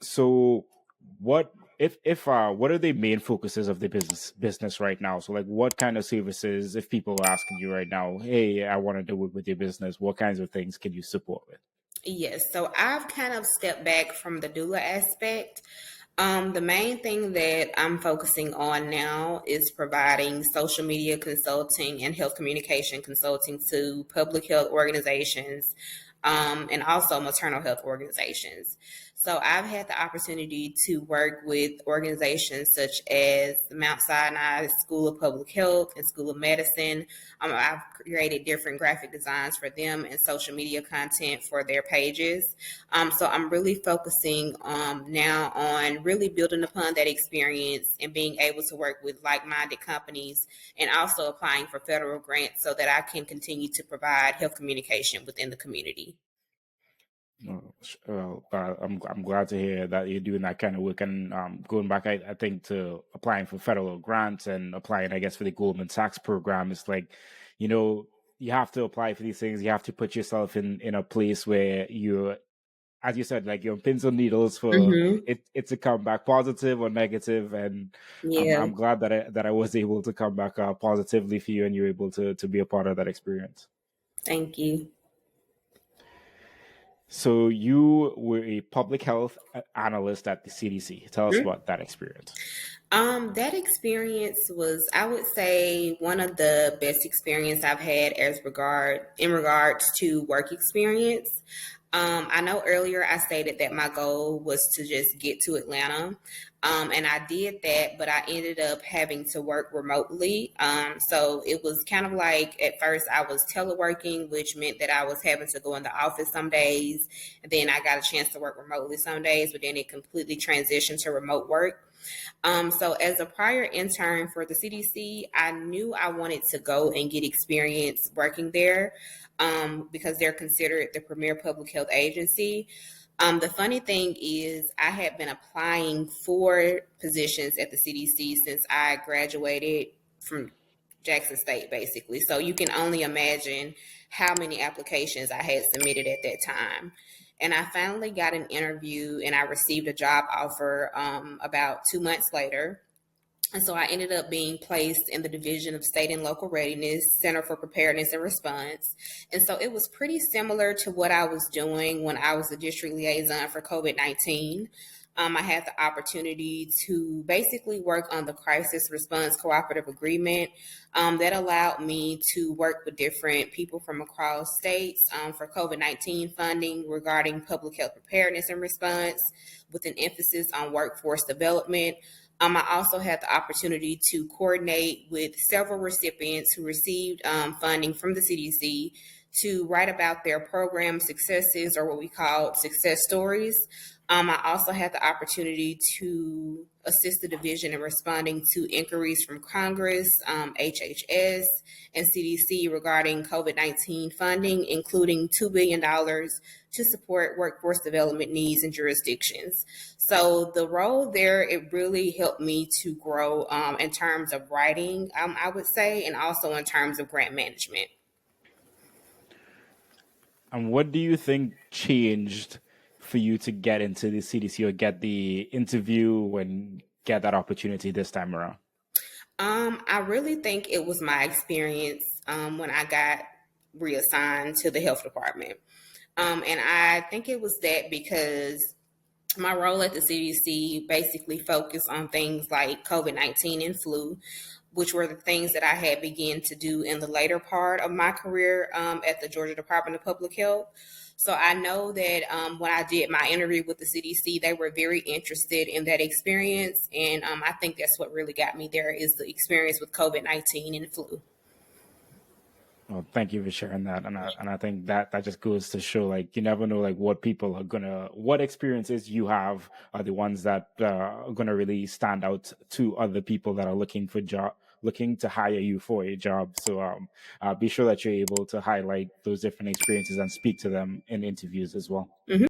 So if what are the main focuses of the business right now? So like what kind of services, if people are asking you right now, hey, I wanted to work with your business, what kinds of things can you support with? Yes, so I've kind of stepped back from the doula aspect. The main thing that I'm focusing on now is providing social media consulting and health communication consulting to public health organizations, and also maternal health organizations. So I've had the opportunity to work with organizations such as the Mount Sinai School of Public Health and School of Medicine. I've created different graphic designs for them and social media content for their pages. So I'm really focusing now on really building upon that experience and being able to work with like-minded companies and also applying for federal grants so that I can continue to provide health communication within the community. I'm glad to hear that you're doing that kind of work. And going back, I think to applying for federal grants and applying, I guess, for the Goldman Sachs program, it's like, you know, you have to apply for these things. You have to put yourself in a place where you're, as you said, like you're on pins and needles for Mm-hmm. it to come back positive or negative. And Yeah, I'm glad that I was able to come back positively for you, and you're able to be a part of that experience. thank you. So you were a public health analyst at the CDC. Tell us about that experience. That experience was, I would say, one of the best experience I've had in regards to work experience. I know earlier I stated that my goal was to just get to Atlanta. And I did that, but I ended up having to work remotely. So it was kind of like at first I was teleworking, which meant that I was having to go in the office some days. And then I got a chance to work remotely some days, but then it completely transitioned to remote work. So as a prior intern for the CDC, I knew I wanted to go and get experience working there, because they're considered the premier public health agency. The funny thing is, I had been applying for positions at the CDC since I graduated from Jackson State, basically. So you can only imagine how many applications I had submitted at that time. And I finally got an interview and I received a job offer about 2 months later. And so I ended up being placed in the Division of State and Local Readiness, Center for Preparedness and Response. And so it was pretty similar to what I was doing when I was the district liaison for COVID-19. I had the opportunity to basically work on the Crisis Response Cooperative Agreement that allowed me to work with different people from across states for COVID-19 funding regarding public health preparedness and response, with an emphasis on workforce development. I also had the opportunity to coordinate with several recipients who received funding from the CDC to write about their program successes, or what we call success stories. I also had the opportunity to assist the division in responding to inquiries from Congress, HHS, and CDC regarding COVID-19 funding, including $2 billion to support workforce development needs in jurisdictions. So the role there, it really helped me to grow in terms of writing, I would say, and also in terms of grant management. And what do you think changed for you to get into the CDC or get the interview and get that opportunity this time around? I really think it was my experience when I got reassigned to the health department. And I think it was that because my role at the CDC basically focused on things like COVID-19 and flu, which were the things that I had begun to do in the later part of my career at the Georgia Department of Public Health. So I know that when I did my interview with the CDC, they were very interested in that experience. And I think that's what really got me there, is the experience with COVID-19 and flu. Well, thank you for sharing that, and I think that just goes to show, like, you never know, like, what experiences you have are the ones that are gonna really stand out to other people that are looking to hire you for a job. So be sure that you're able to highlight those different experiences and speak to them in interviews as well. Mhm.